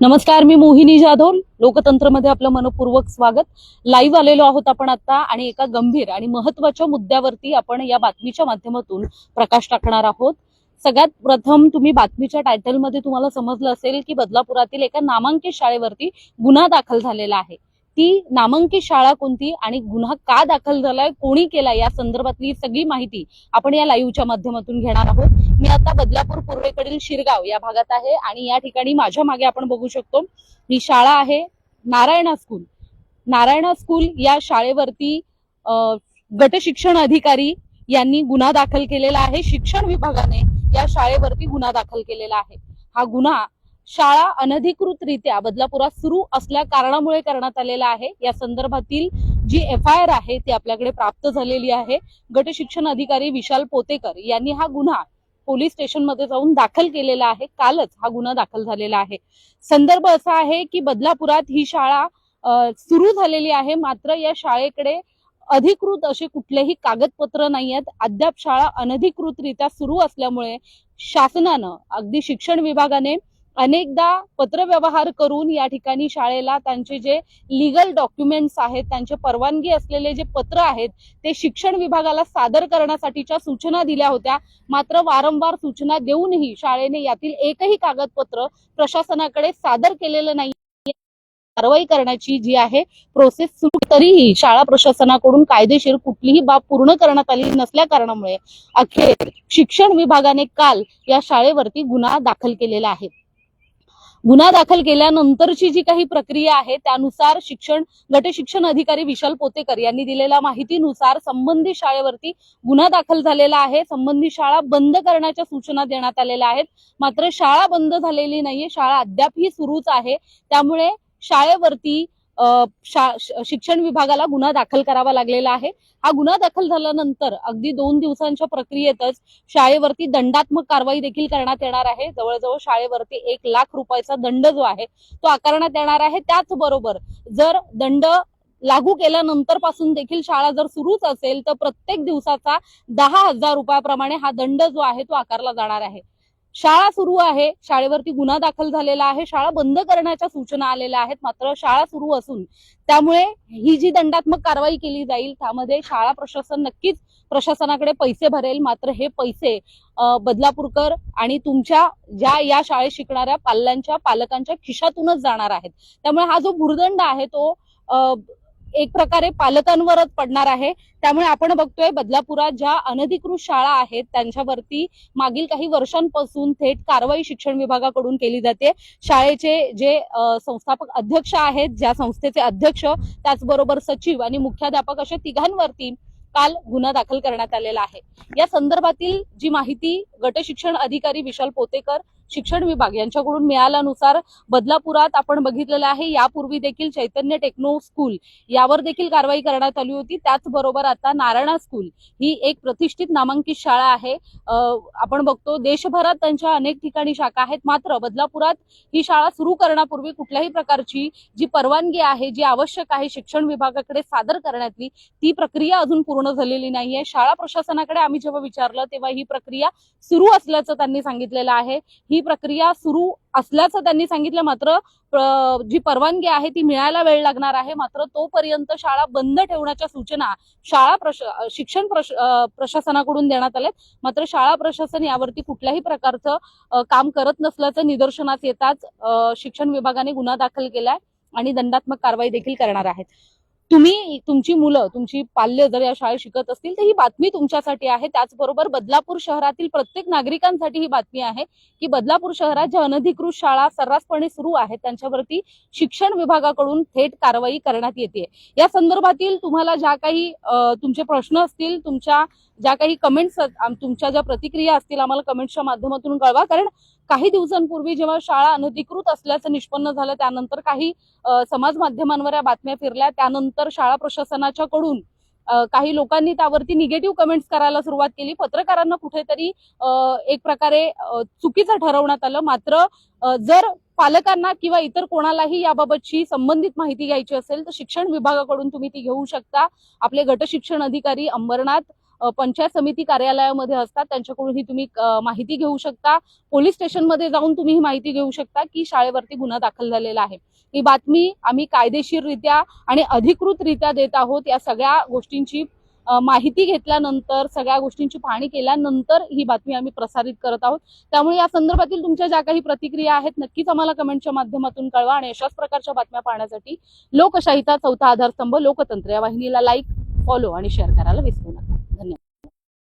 नमस्कार, मी मोहिनी जाधव. लोकतंत्रमध्ये आपलं मनपूर्वक स्वागत. लाईव्ह आलेलो आहोत आपण आता आणि एका गंभीर आणि महत्त्वाच्या मुद्द्यावरती आपण या बातमीच्या माध्यमातून प्रकाश टाकणार आहोत. सगळ्यात प्रथम तुम्ही बातमीच्या टायटलमध्ये तुम्हाला समजलं असेल की बदलापुरातील एका नामांकित शाळेवरती गुन्हा दाखल झालेला आहे. ती नामांकित शाळा कोणती आणि गुन्हा का दाखल झालाय, कोणी केला, या संदर्भातली सगळी माहिती आपण या लाईव्हच्या माध्यमातून घेणार आहोत. मी आता बदलापूर पूर्वेकडील शिरगाव या भागात आहे आणि या ठिकाणी माझ्या मागे आपण बघू शकतो ही शाळा आहे नारायणा स्कूल. नारायणा स्कूल या शाळेवरती गट शिक्षण अधिकारी यांनी गुन्हा दाखल केलेला आहे. शिक्षण विभागाने या शाळेवरती गुन्हा दाखल केलेला आहे. हा गुन्हा शाळा अनधिकृतरित्या बदलापुरात सुरू असल्या कारणामुळे करण्यात आलेला आहे. या संदर्भातील जी FIR आहे ती आपल्याकडे प्राप्त झालेली आहे. गट शिक्षण अधिकारी विशाल पोतेकर यांनी हा गुन्हा पोलीस स्टेशनमध्ये जाऊन दाखल केलेला आहे. कालच हा गुन्हा दाखल झालेला आहे. संदर्भ असा आहे की बदलापुरात ही शाळा सुरू झालेली आहे, मात्र या शाळेकडे अधिकृत असे कुठलेही कागदपत्र नाही आहेत. अद्याप शाळा अनधिकृतरित्या सुरू असल्यामुळे शासनानं अगदी शिक्षण विभागाने अनेकदा पत्रव्यवहार करून या ठिकाणी शाळेला त्यांचे जे लीगल डॉक्युमेंट्स आहेत, त्यांचे परवानगी असलेले जे पत्र आहेत ते शिक्षण विभागाला सादर करण्यासाठीच्या सूचना दिल्या होत्या. मात्र वारंवार सूचना देऊनही शाळेने यातील एकही कागदपत्र प्रशासनाकडे सादर केलेलं नाही. कारवाई करण्याची जी आहे प्रोसेस सुरू, तरीही शाळा प्रशासनाकडून कायदेशीर कुठलीही बाब पूर्ण करण्यात आली नसल्या कारणामुळे अखेर शिक्षण विभागाने काल या शाळेवरती गुन्हा दाखल केलेला आहे. गुन्हा दाखल केल्यानंतरची जी काही प्रक्रिया आहे त्यानुसार गट शिक्षण अधिकारी विशाल पोतेकर यांनी दिलेल्या माहितीनुसार संबंधित शाळेवरती गुन्हा दाखल झालेला आहे. संबंधित शाळा बंद करण्याच्या सूचना देण्यात आलेल्या आहेत. मात्र शाळा बंद झालेली नाहीये, शाळा अद्यापही सुरूच आहे. त्यामुळे शाळेवरती शिक्षण विभागाला गुन्हा दाखल करावा लागलेला आहे. हा गुन्हा दाखल झाल्यानंतर अगदी 2 दिवसांच्या प्रक्रियेतच शाळेवरती दंडात्मक कारवाई देखील करण्यात येणार आहे. जवळजवळ शाळेवरती 1 लाख रुपयाचा दंड जो आहे तो आकारण्यात येणार आहे. त्याचबरोबर जर दंड लागू केल्यानंतर पासून देखील शाळा जर सुरूच असेल तर प्रत्येक दिवसाचा 10,000 रुपयाप्रमाणे हा दंड जो आहे तो आकारला जाणार आहे. शाळा सुरू आहे, शाळेवरती गुन्हा दाखल झालेला आहे, शाळा बंद करण्याच्या सूचना आलेल्या आहेत. मात्र शाळा सुरू असून त्यामुळे ही जी दंडात्मक कारवाई केली जाईल त्यामध्ये शाळा प्रशासन नक्कीच प्रशासनाकडे पैसे भरेल. मात्र हे पैसे बदलापूरकर आणि तुमच्या ज्या या शाळेत शिकणाऱ्या पालकांच्या खिशातूनच जाणार आहेत. त्यामुळे हा जो भुर्दंड आहे तो एक प्रकारे पालकांवरच पडणार आहे. त्यामुळे आपण बघतोय बदलापुरात ज्या अनधिकृत शाळा आहेत त्यांच्यावरती मागील काही वर्षांपासून थेट कारवाई शिक्षण विभागाकडून केली जाते. शाळेचे जे संस्थापक अध्यक्ष आहेत, ज्या संस्थेचे अध्यक्ष, त्याचबरोबर सचिव आणि मुख्याध्यापक अशा तिघांवरती काल गुन्हा दाखल करण्यात आलेला आहे. या संदर्भातील जी माहिती गट शिक्षण अधिकारी विशाल पोतेकर शिक्षण विभाग यांच्याकडून मिळाल्यानुसार बदलापुरात आपण बघितलेलं आहे यापूर्वी देखील चैतन्य टेक्नो स्कूल यावर देखील कारवाई करण्यात आली होती. त्याचबरोबर आता नारायणा स्कूल ही एक प्रतिष्ठित नामांकित शाळा आहे. आपण बघतो देशभरात त्यांच्या अनेक ठिकाणी शाखा आहेत. मात्र बदलापुरात ही शाळा सुरू करण्यापूर्वी कुठल्याही प्रकारची जी परवानगी आहे, जी आवश्यक आहे शिक्षण विभागाकडे सादर करण्यातली, ती प्रक्रिया अजून पूर्ण झालेली नाहीये. शाळा प्रशासनाकडे आम्ही जेव्हा विचारलं तेव्हा ही प्रक्रिया सुरू असल्याचं त्यांनी सांगितलेलं आहे. ही प्रक्रिया सुरू असल्याचं त्यांनी सांगितलं. मात्र जी परवानगी आहे ती मिळायला वेळ लागणार आहे. मात्र तोपर्यंत शाळा बंद ठेवण्याच्या सूचना शिक्षण प्रशासनाकडून देण्यात आल्यात. मात्र शाळा प्रशासन यावरती कुठल्याही प्रकारचं काम करत नसल्याचं निदर्शनास येताच शिक्षण विभागाने गुन्हा दाखल केलाय आणि दंडात्मक कारवाई देखील करणार आहेत. तुमची मुलं, तुमची पाल्य जर या शाळेत शिकत असतील तर ही बातमी तुमच्यासाठी आहे. त्याचबरोबर बदलापूर शहरातील प्रत्येक नागरिकांसाठी ही बातमी आहे की बदलापूर शहरात ज्या अनधिकृत शाळा सर्रासपणे सुरू आहेत त्यांच्यावरती शिक्षण विभागाकडून थेट कारवाई करण्यात येते. या संदर्भातील तुम्हाला ज्या काही तुमचे प्रश्न असतील, तुमच्या ज्या काही कमेंट्स, तुमच्या ज्या प्रतिक्रिया असतील आम्हाला कमेंट्सच्या माध्यमातून कळवा. कारण काही दिवसांपूर्वी जेव्हा शाळा अनधिकृत असल्याचं निष्पन्न झालं त्यानंतर काही समाज माध्यमांवर या बातम्या फिरल्या. त्यानंतर शाळा प्रशासनाच्या कडून काही लोकांनी त्यावरती निगेटिव्ह कमेंट्स करायला सुरुवात केली. पत्रकारांना कुठेतरी एक प्रकारे चुकीचं ठरवण्यात आलं. मात्र जर पालकांना किंवा इतर कोणालाही याबाबतची संबंधित माहिती घ्यायची असेल तर शिक्षण विभागाकडून तुम्ही ती घेऊ शकता. आपले गट शिक्षण अधिकारी अंबरनाथ पंचायत समिती कार्यालयामध्ये असतात त्यांच्याकडूनही तुम्ही माहिती घेऊ शकता. पोलीस स्टेशनमध्ये जाऊन तुम्ही ही माहिती घेऊ शकता की शाळेवरती गुन्हा दाखल झालेला आहे. ही बातमी आम्ही कायदेशीररित्या आणि अधिकृतरित्या देत आहोत. या सगळ्या गोष्टींची माहिती घेतल्यानंतर, सगळ्या गोष्टींची पाहणी केल्यानंतर ही बातमी आम्ही प्रसारित करत आहोत. त्यामुळे या संदर्भातील तुमच्या ज्या काही प्रतिक्रिया आहेत नक्कीच आम्हाला कमेंटच्या माध्यमातून कळवा आणि अशाच प्रकारच्या बातम्या पाहण्यासाठी लोकशाहीचा चौथा आधारस्तंभ लोकतंत्र या वाहिनीला लाईक, फॉलो आणि शेअर करायला विसरू नका.